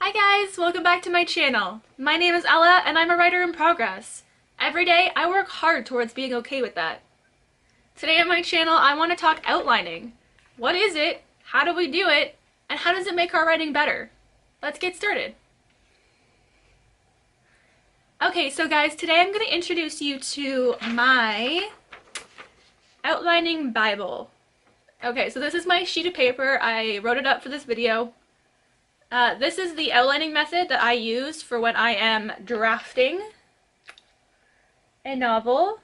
Hi guys, welcome back to my channel. My name is Ella and I'm a writer in progress. Every day I work hard towards being okay with that. Today on my channel I want to talk outlining. What is it? How do we do it? And how does it make our writing better? Let's get started. Okay, so guys, today I'm going to introduce you to my outlining Bible. Okay, so this is my sheet of paper. I wrote it up for this video. This is the outlining method that I use for when I am drafting a novel,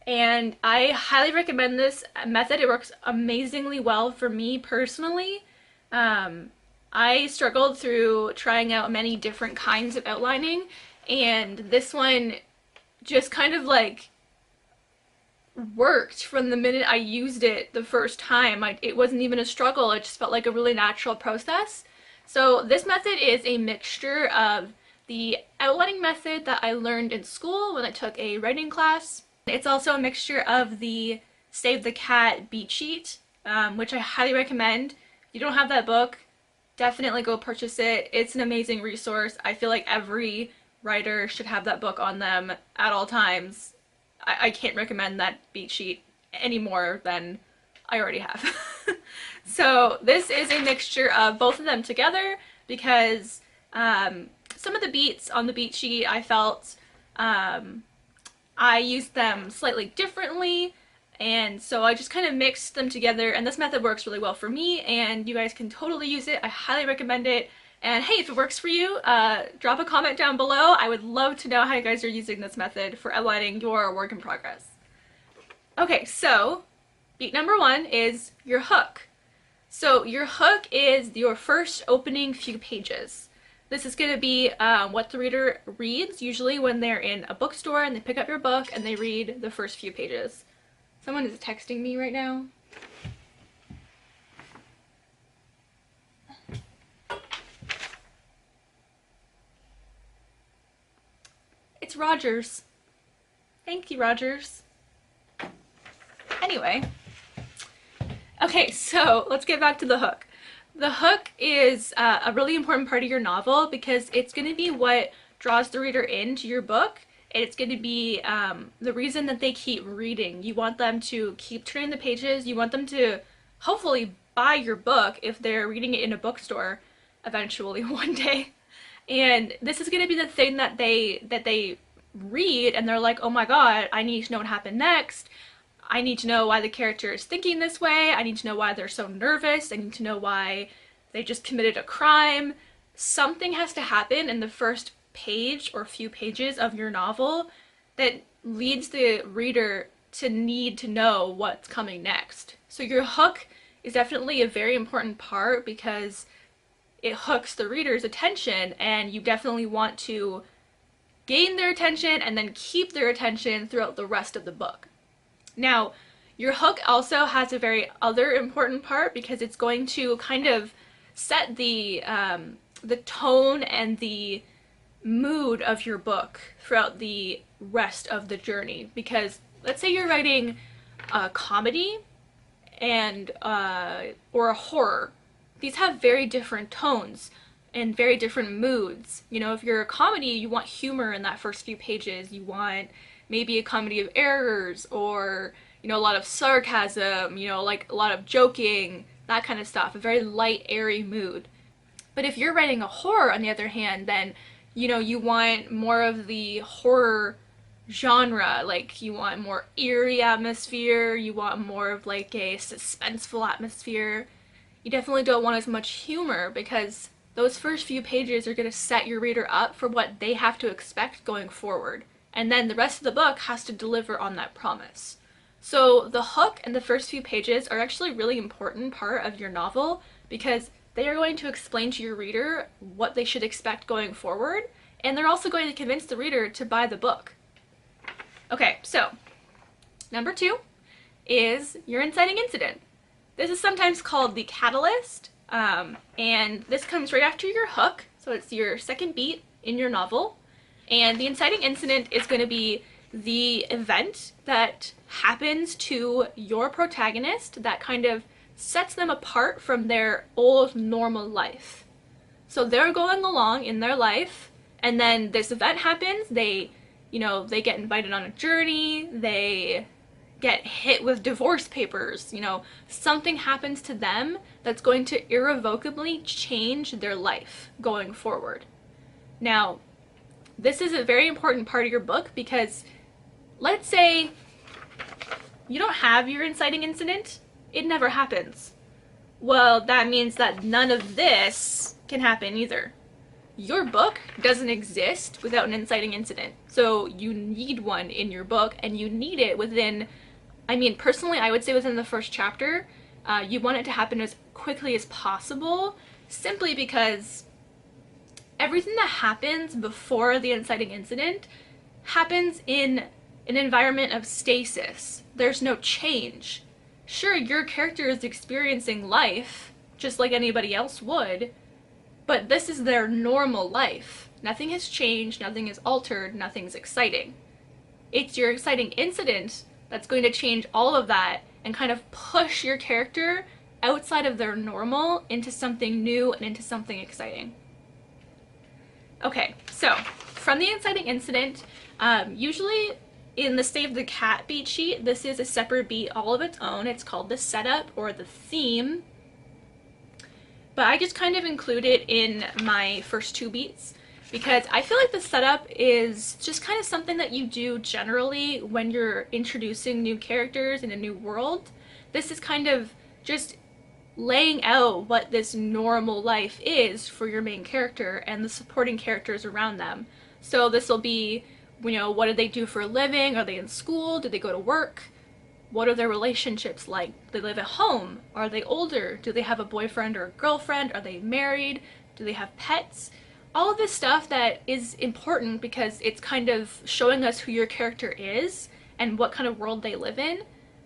and I highly recommend this method. It works amazingly well for me personally. I struggled through trying out many different kinds of outlining, and this one just kind of like worked from the minute I used it the first time. It wasn't even a struggle, it just felt like a really natural process. So this method is a mixture of the outlining method that I learned in school when I took a writing class. It's also a mixture of the Save the Cat beat sheet, which I highly recommend. If you don't have that book, definitely go purchase it. It's an amazing resource. I feel like every writer should have that book on them at all times. I can't recommend that beat sheet any more than I already have. So this is a mixture of both of them together because some of the beats on the beat sheet I felt I used them slightly differently, and so I just kind of mixed them together, and this method works really well for me and you guys can totally use it. I highly recommend it. And hey, if it works for you, drop a comment down below. I would love to know how you guys are using this method for outlining your work in progress. Okay, so beat number one is your hook. So your hook is your first opening few pages. This is going to be what the reader reads usually when they're in a bookstore and they pick up your book and they read the first few pages. Someone is texting me right now. It's Rogers. Thank you, Rogers. Anyway. Okay, so let's get back to the hook. The hook is a really important part of your novel because it's going to be what draws the reader into your book, and it's going to be the reason that they keep reading. You want them to keep turning the pages. You want them to hopefully buy your book if they're reading it in a bookstore eventually one day. And this is going to be the thing that they read and they're like, oh my god, I need to know what happened next. I need to know why the character is thinking this way. I need to know why they're so nervous. I need to know why they just committed a crime. Something has to happen in the first page or few pages of your novel that leads the reader to need to know what's coming next. So your hook is definitely a very important part because it hooks the reader's attention, and you definitely want to gain their attention and then keep their attention throughout the rest of the book. Now, your hook also has a very other important part because it's going to kind of set the tone and the mood of your book throughout the rest of the journey. Because let's say you're writing a comedy and or a horror. These have very different tones and very different moods. You know, if you're a comedy, you want humor in that first few pages. You want maybe a comedy of errors, or, you know, a lot of sarcasm, you know, like a lot of joking, that kind of stuff, a very light, airy mood. But if you're writing a horror, on the other hand, then, you know, you want more of the horror genre, like you want more eerie atmosphere, you want more of like a suspenseful atmosphere. You definitely don't want as much humor because those first few pages are going to set your reader up for what they have to expect going forward. And then the rest of the book has to deliver on that promise. So the hook and the first few pages are actually a really important part of your novel because they are going to explain to your reader what they should expect going forward, and they're also going to convince the reader to buy the book. Okay, so number two is your inciting incident. This is sometimes called the catalyst, and this comes right after your hook, so it's your second beat in your novel. And the inciting incident is going to be the event that happens to your protagonist that kind of sets them apart from their old normal life. So they're going along in their life, and then this event happens. They get invited on a journey. They get hit with divorce papers. Something happens to them that's going to irrevocably change their life going forward. Now, this is a very important part of your book because let's say you don't have your inciting incident. It never happens. Well, that means that none of this can happen either. Your book doesn't exist without an inciting incident. So you need one in your book, and you need it within, personally, I would say within the first chapter. You want it to happen as quickly as possible, simply because everything that happens before the inciting incident happens in an environment of stasis. There's no change. Sure, your character is experiencing life just like anybody else would, but this is their normal life. Nothing has changed, nothing is altered, nothing's exciting. It's your exciting incident that's going to change all of that and kind of push your character outside of their normal into something new and into something exciting. Okay, so from the inciting incident, usually in the Save the Cat beat sheet, this is a separate beat all of its own. It's called the setup or the theme. But I just kind of include it in my first two beats because I feel like the setup is just kind of something that you do generally when you're introducing new characters in a new world. This is kind of just laying out what this normal life is for your main character and the supporting characters around them. So this will be, what do they do for a living? Are they in school? Do they go to work? What are their relationships like? Do they live at home? Are they older? Do they have a boyfriend or a girlfriend? Are they married? Do they have pets? All of this stuff that is important because it's kind of showing us who your character is and what kind of world they live in.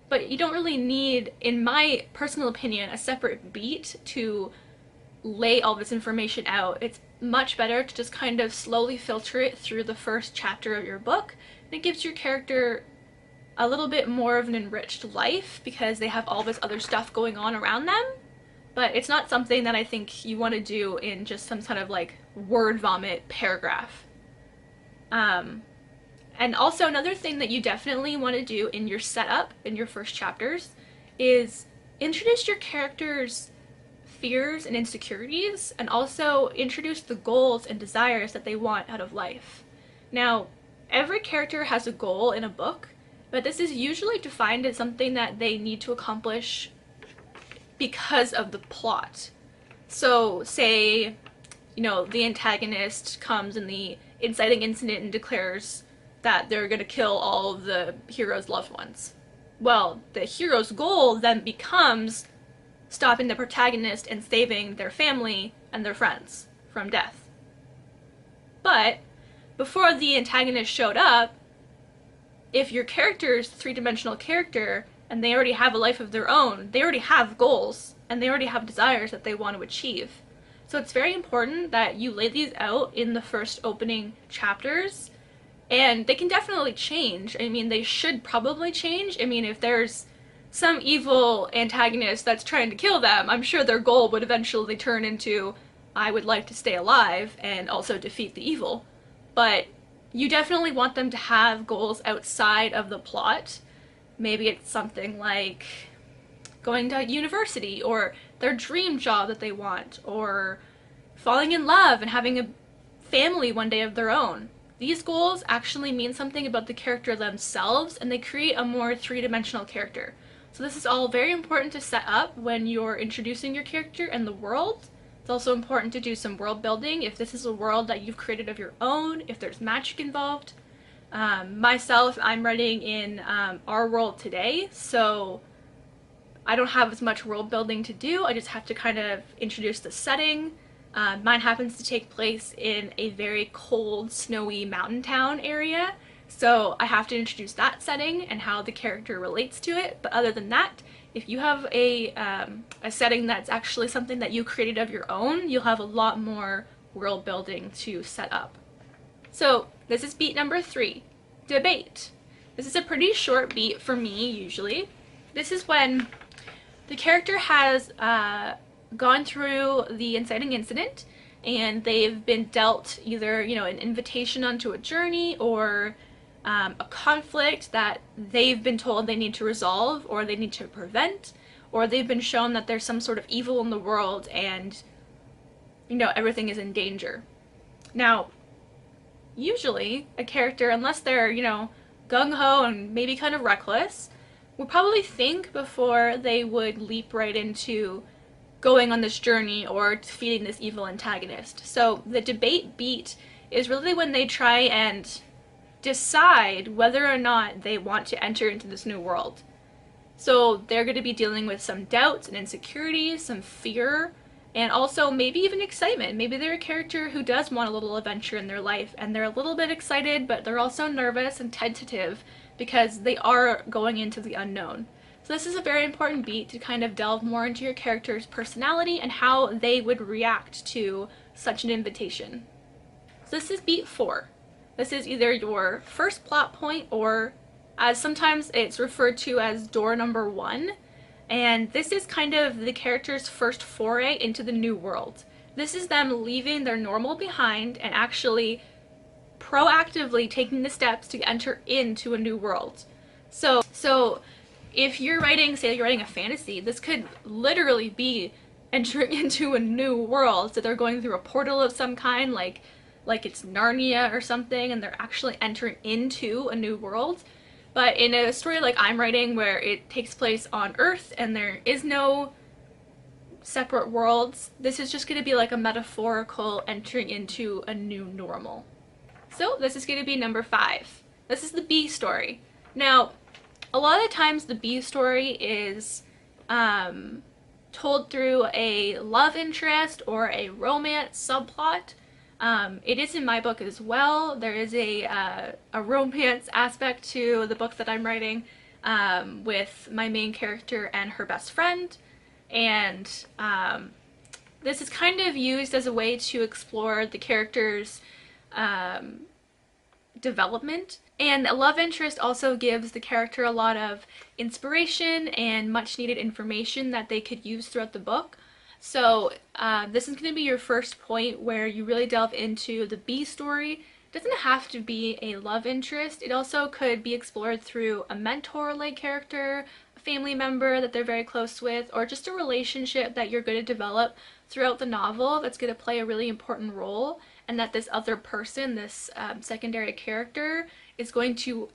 But you don't really need, in my personal opinion, a separate beat to lay all this information out. It's much better to just kind of slowly filter it through the first chapter of your book. And it gives your character a little bit more of an enriched life because they have all this other stuff going on around them. But it's not something that I think you want to do in just some kind of like word vomit paragraph. And also another thing that you definitely want to do in your setup, in your first chapters, is introduce your characters' fears and insecurities, and also introduce the goals and desires that they want out of life. Now, every character has a goal in a book, but this is usually defined as something that they need to accomplish because of the plot. So, say, the antagonist comes in the inciting incident and declares that they're going to kill all of the hero's loved ones. Well, the hero's goal then becomes stopping the protagonist and saving their family and their friends from death. But before the antagonist showed up, if your character's a three-dimensional character and they already have a life of their own, they already have goals and they already have desires that they want to achieve. So it's very important that you lay these out in the first opening chapters. And they can definitely change. They should probably change. If there's some evil antagonist that's trying to kill them, I'm sure their goal would eventually turn into, I would like to stay alive and also defeat the evil. But you definitely want them to have goals outside of the plot. Maybe it's something like going to university, or their dream job that they want, or falling in love and having a family one day of their own. These goals actually mean something about the character themselves, and they create a more three-dimensional character. So this is all very important to set up when you're introducing your character and the world. It's also important to do some world building if this is a world that you've created of your own, if there's magic involved. Myself, I'm writing in our world today, so I don't have as much world building to do. I just have to kind of introduce the setting. Mine happens to take place in a very cold, snowy mountain town area, so I have to introduce that setting and how the character relates to it. But other than that, if you have a setting that's actually something that you created of your own, you'll have a lot more world building to set up. So this is beat number 3, debate. This is a pretty short beat for me, usually. This is when the character has gone through the inciting incident and they've been dealt either, you know, an invitation onto a journey or a conflict that they've been told they need to resolve or they need to prevent, or they've been shown that there's some sort of evil in the world and, you know, everything is in danger. Now, usually a character, unless they're, you know, gung-ho and maybe kind of reckless, would probably think before they would leap right into going on this journey or defeating this evil antagonist. So the debate beat is really when they try and decide whether or not they want to enter into this new world. So they're going to be dealing with some doubts and insecurities, some fear, and also maybe even excitement. Maybe they're a character who does want a little adventure in their life and they're a little bit excited, but they're also nervous and tentative because they are going into the unknown. So this is a very important beat to kind of delve more into your character's personality and how they would react to such an invitation. So this is beat 4. This is either your first plot point or, as sometimes it's referred to as, door number 1. And this is kind of the character's first foray into the new world. This is them leaving their normal behind and actually proactively taking the steps to enter into a new world. So if you're writing, say you're writing a fantasy, this could literally be entering into a new world. So they're going through a portal of some kind, like it's Narnia or something, and they're actually entering into a new world. But in a story like I'm writing, where it takes place on Earth and there is no separate worlds, this is just going to be like a metaphorical entering into a new normal. So this is going to be number 5. This is the B story. Now, a lot of times the B story is told through a love interest or a romance subplot. It is in my book as well. There is a romance aspect to the book that I'm writing with my main character and her best friend, and this is kind of used as a way to explore the character's development. And a love interest also gives the character a lot of inspiration and much needed information that they could use throughout the book. So this is going to be your first point where you really delve into the B story. It doesn't have to be a love interest. It also could be explored through a mentor-like character, a family member that they're very close with, or just a relationship that you're going to develop throughout the novel that's going to play a really important role, and that this other person, this secondary character, is going to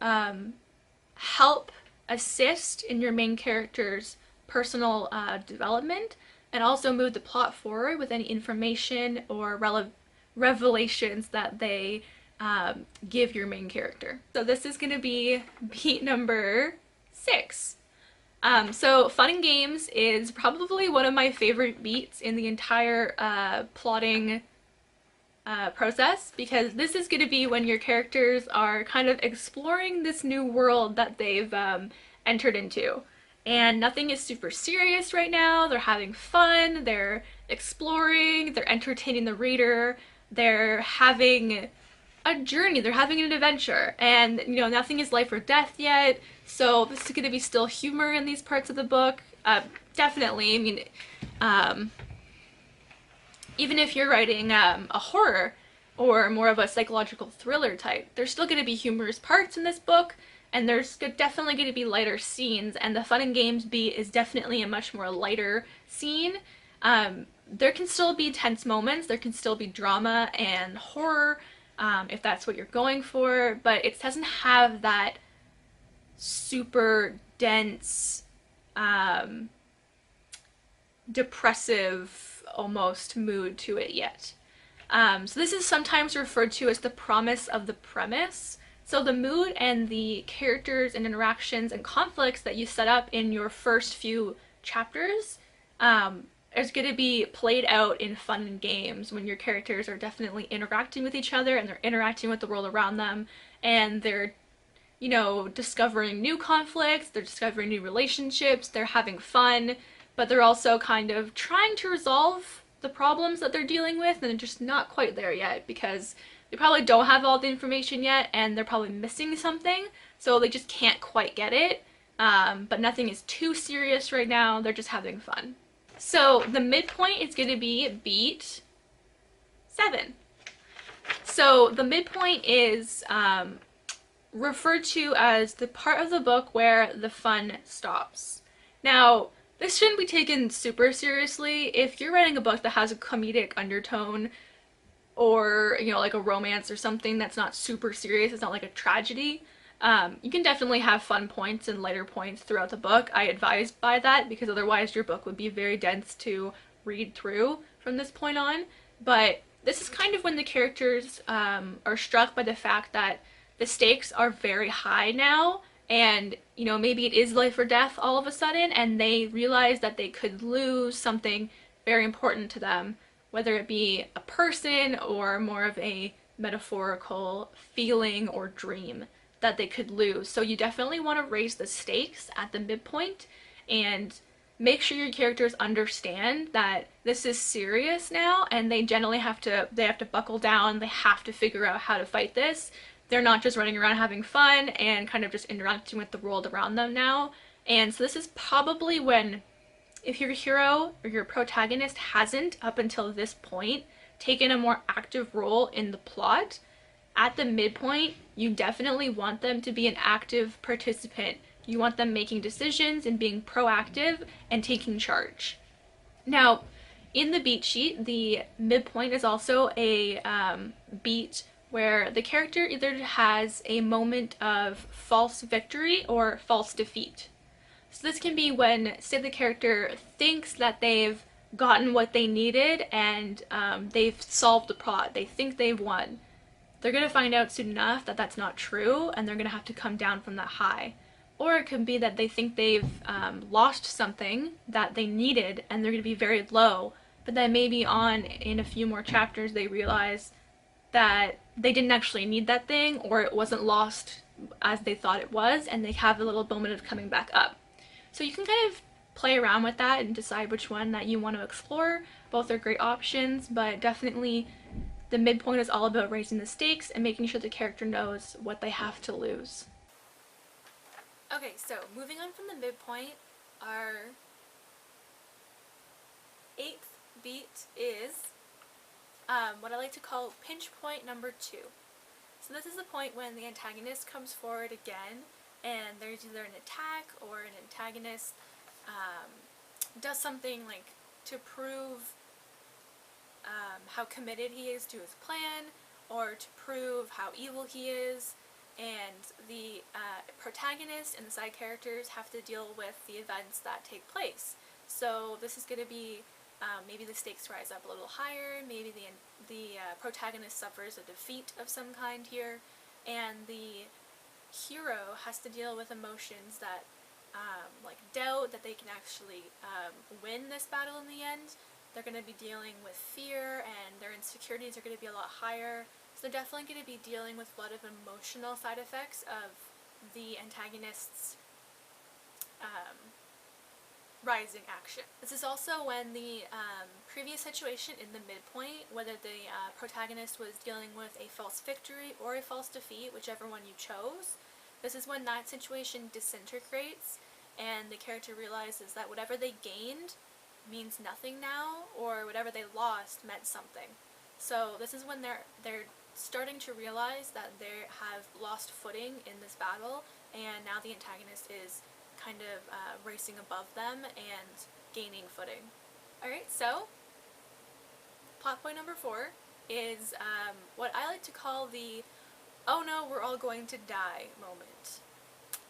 help assist in your main character's personal development, and also move the plot forward with any information or revelations that they give your main character. So this is going to be beat number 6. So fun and games is probably one of my favorite beats in the entire plotting process, because this is going to be when your characters are kind of exploring this new world that they've entered into. And nothing is super serious right now. They're having fun, they're exploring, they're entertaining the reader, they're having a journey, they're having an adventure, and you know, nothing is life or death yet, so this is going to be still humor in these parts of the book. Definitely, I mean, even if you're writing a horror or more of a psychological thriller type, there's still going to be humorous parts in this book, and there's definitely going to be lighter scenes, and the fun and games beat is definitely a much more lighter scene. There can still be tense moments, there can still be drama and horror, if that's what you're going for, but it doesn't have that super dense, depressive almost mood to it yet. So this is sometimes referred to as the promise of the premise. So the mood and the characters and interactions and conflicts that you set up in your first few chapters is going to be played out in fun and games when your characters are definitely interacting with each other and they're interacting with the world around them, and they're, you know, discovering new conflicts, they're discovering new relationships, they're having fun, but they're also kind of trying to resolve the problems that they're dealing with, and they're just not quite there yet because they probably don't have all the information yet, and they're probably missing something, so they just can't quite get it. But nothing is too serious right now, they're just having fun. So the midpoint is going to be beat 7. So the midpoint is referred to as the part of the book where the fun stops. Now, this shouldn't be taken super seriously. If you're writing a book that has a comedic undertone, or like a romance or something that's not super serious, it's not like a tragedy, you can definitely have fun points and lighter points throughout the book. I advise by that because otherwise your book would be very dense to read through from this point on. But this is kind of when the characters are struck by the fact that the stakes are very high now, and maybe it is life or death all of a sudden, and they realize that they could lose something very important to them, whether it be a person or more of a metaphorical feeling or dream that they could lose. So you definitely want to raise the stakes at the midpoint and make sure your characters understand that this is serious now, and they generally have to buckle down. They have to figure out how to fight this. They're not just running around having fun and kind of just interacting with the world around them now. And so this is probably when, if your hero or your protagonist hasn't up until this point taken a more active role in the plot, at the midpoint you definitely want them to be an active participant. You want them making decisions and being proactive and taking charge. Now, in the beat sheet, the midpoint is also a beat where the character either has a moment of false victory or false defeat. So this can be when, say, the character thinks that they've gotten what they needed and they've solved the plot. They think they've won. They're going to find out soon enough that that's not true, and they're going to have to come down from that high. Or it could be that they think they've lost something that they needed, and they're going to be very low, but then maybe in a few more chapters they realize that they didn't actually need that thing, or it wasn't lost as they thought it was, and they have a little moment of coming back up. So you can kind of play around with that and decide which one that you want to explore. Both are great options, but definitely the midpoint is all about raising the stakes and making sure the character knows what they have to lose. Okay, so moving on from the midpoint, our 8th beat is what I like to call pinch point number 2. So this is the point when the antagonist comes forward again, and there's either an attack or an antagonist does something like to prove how committed he is to his plan, or to prove how evil he is, and the protagonist and the side characters have to deal with the events that take place. So this is going to be maybe the stakes rise up a little higher, maybe the protagonist suffers a defeat of some kind here, and the hero has to deal with emotions that like doubt that they can actually win this battle in the end. They're going to be dealing with fear, and their insecurities are going to be a lot higher. So they're definitely going to be dealing with a lot of emotional side effects of the antagonist's rising action. This is also when the previous situation in the midpoint, whether the protagonist was dealing with a false victory or a false defeat, whichever one you chose, this is when that situation disintegrates and the character realizes that whatever they gained means nothing now, or whatever they lost meant something. So this is when they're starting to realize that they have lost footing in this battle, and now the antagonist is kind of racing above them and gaining footing. Alright, so plot point number 4 is what I like to call the "oh no, we're all going to die" moment.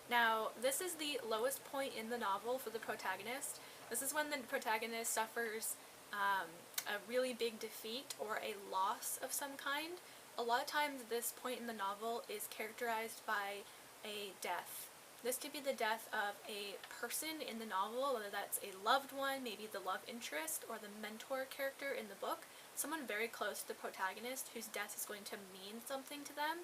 Now, this is the lowest point in the novel for the protagonist. This is when the protagonist suffers a really big defeat or a loss of some kind. A lot of times this point in the novel is characterized by a death. This could be the death of a person in the novel, whether that's a loved one, maybe the love interest, or the mentor character in the book, someone very close to the protagonist whose death is going to mean something to them.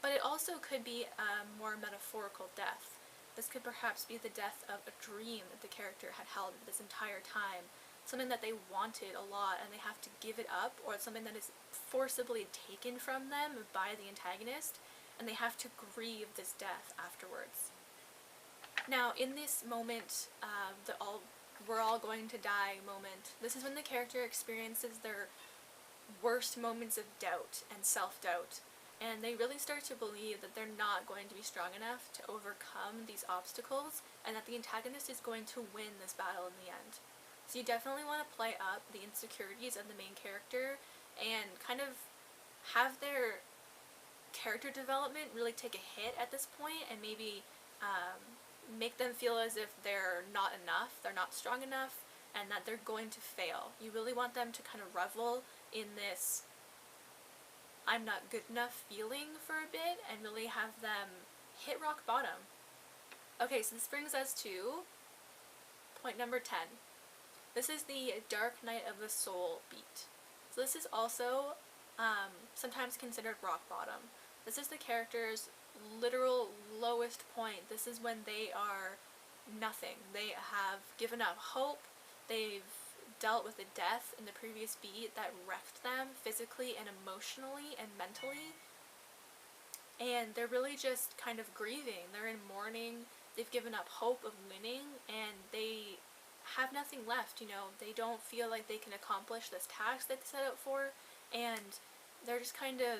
But it also could be a more metaphorical death. This could perhaps be the death of a dream that the character had held this entire time, something that they wanted a lot and they have to give it up, or something that is forcibly taken from them by the antagonist, and they have to grieve this death afterwards. Now, in this moment, we're all going to die moment, this is when the character experiences their worst moments of doubt and self-doubt, and they really start to believe that they're not going to be strong enough to overcome these obstacles, and that the antagonist is going to win this battle in the end. So you definitely want to play up the insecurities of the main character and kind of have their character development really take a hit at this point, and maybe make them feel as if they're not enough, they're not strong enough, and that they're going to fail. You really want them to kind of revel in this I'm not good enough feeling for a bit, and really have them hit rock bottom. Okay, so this brings us to point number 10. This is the Dark Night of the Soul beat. So this is also sometimes considered rock bottom. This is the character's literal lowest point. This is when they are nothing. They have given up hope. They've dealt with a death in the previous beat that wrecked them physically and emotionally and mentally. And they're really just kind of grieving. They're in mourning. They've given up hope of winning, and they have nothing left, you know. They don't feel like they can accomplish this task that they set out for, and they're just kind of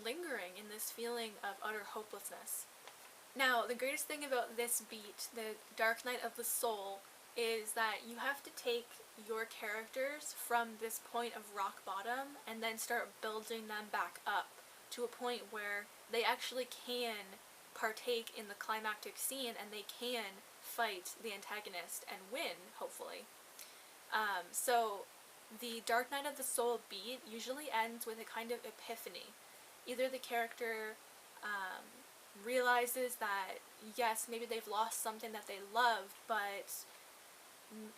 lingering in this feeling of utter hopelessness. Now, the greatest thing about this beat, the Dark Night of the Soul, is that you have to take your characters from this point of rock bottom and then start building them back up to a point where they actually can partake in the climactic scene, and they can fight the antagonist and win, hopefully. So the Dark Night of the Soul beat usually ends with a kind of epiphany. Either the character realizes that, yes, maybe they've lost something that they loved, but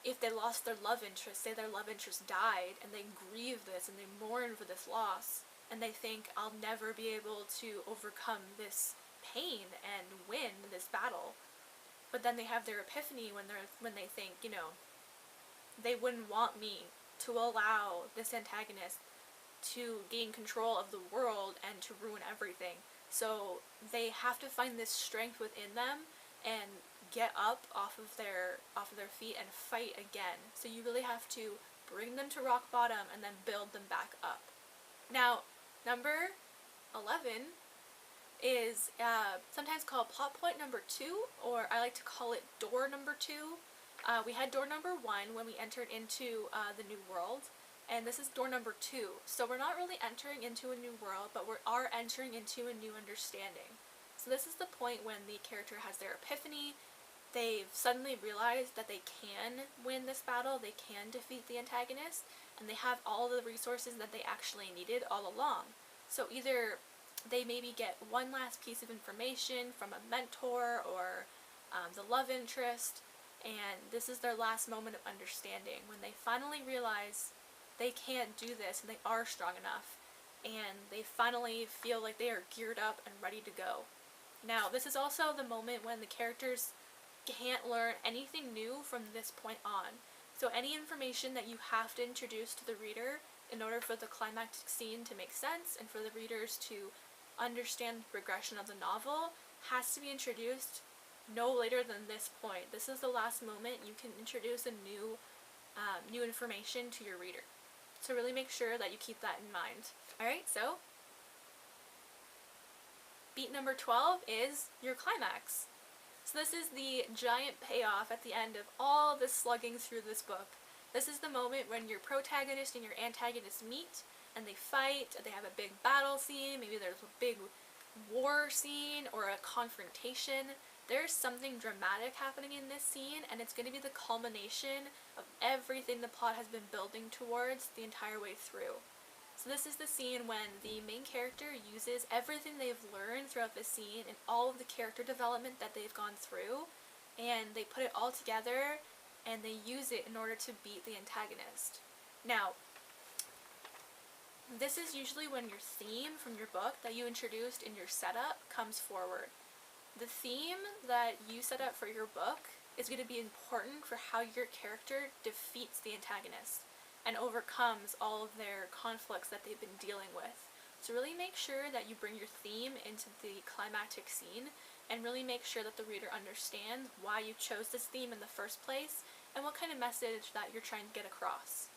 if they lost their love interest, say their love interest died, and they grieve this and they mourn for this loss, and they think, I'll never be able to overcome this pain and win this battle. But then they have their epiphany when they think, you know, they wouldn't want me to allow this antagonist to gain control of the world and to ruin everything. So they have to find this strength within them and get up off of their feet and fight again. So you really have to bring them to rock bottom and then build them back up. Now, number 11 is sometimes called plot point number 2, or I like to call it door number 2. We had door number 1 when we entered into the new world, and this is door number 2. So we're not really entering into a new world, but we are entering into a new understanding. So this is the point when the character has their epiphany. They've suddenly realized that they can win this battle, they can defeat the antagonist, and they have all the resources that they actually needed all along. So either they maybe get one last piece of information from a mentor or the love interest, and this is their last moment of understanding when they finally realize they can't do this and they are strong enough, and they finally feel like they are geared up and ready to go. Now, this is also the moment when the characters can't learn anything new from this point on. So any information that you have to introduce to the reader in order for the climactic scene to make sense and for the readers to understand the progression of the novel has to be introduced no later than this point. This is the last moment you can introduce a new information to your reader. So really make sure that you keep that in mind. Alright, so beat number 12 is your climax. So this is the giant payoff at the end of all this slugging through this book. This is the moment when your protagonist and your antagonist meet, and they fight, they have a big battle scene, maybe there's a big war scene or a confrontation. There's something dramatic happening in this scene, and it's going to be the culmination of everything the plot has been building towards the entire way through. So this is the scene when the main character uses everything they've learned throughout the scene and all of the character development that they've gone through, and they put it all together and they use it in order to beat the antagonist. Now, this is usually when your theme from your book that you introduced in your setup comes forward. The theme that you set up for your book is going to be important for how your character defeats the antagonist and overcomes all of their conflicts that they've been dealing with. So really make sure that you bring your theme into the climactic scene, and really make sure that the reader understands why you chose this theme in the first place and what kind of message that you're trying to get across.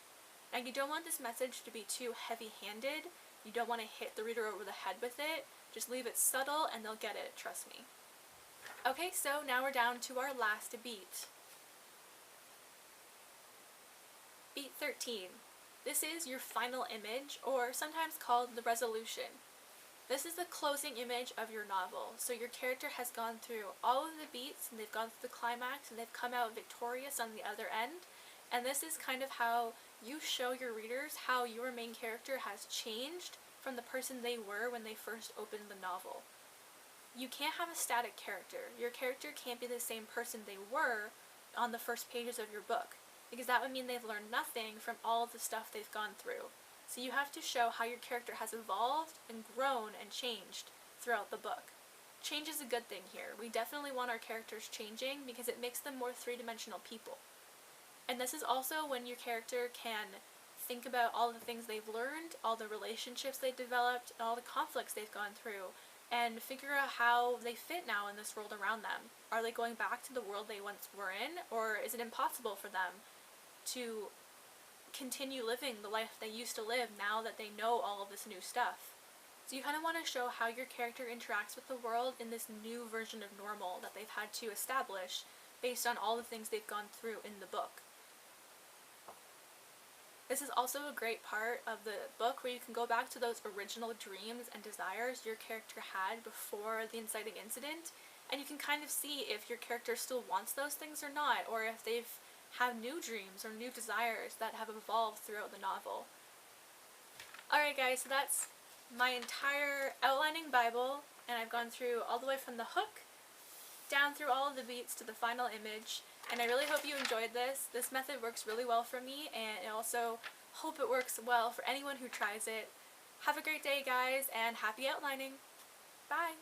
And you don't want this message to be too heavy-handed. You don't want to hit the reader over the head with it. Just leave it subtle and they'll get it, trust me. Okay, so now we're down to our last beat. Beat 13. This is your final image, or sometimes called the resolution. This is the closing image of your novel. So your character has gone through all of the beats, and they've gone through the climax, and they've come out victorious on the other end. And this is kind of how you show your readers how your main character has changed from the person they were when they first opened the novel. You can't have a static character. Your character can't be the same person they were on the first pages of your book, because that would mean they've learned nothing from all of the stuff they've gone through. So you have to show how your character has evolved and grown and changed throughout the book. Change is a good thing here. We definitely want our characters changing because it makes them more three-dimensional people. And this is also when your character can think about all the things they've learned, all the relationships they've developed, and all the conflicts they've gone through, and figure out how they fit now in this world around them. Are they going back to the world they once were in, or is it impossible for them to continue living the life they used to live now that they know all of this new stuff? So you kind of want to show how your character interacts with the world in this new version of normal that they've had to establish based on all the things they've gone through in the book. This is also a great part of the book where you can go back to those original dreams and desires your character had before the inciting incident, and you can kind of see if your character still wants those things or not, or if they've have new dreams or new desires that have evolved throughout the novel. Alright guys, so that's my entire outlining Bible, and I've gone through all the way from the hook down through all of the beats to the final image, and I really hope you enjoyed this. This method works really well for me, and I also hope it works well for anyone who tries it. Have a great day guys, and happy outlining! Bye!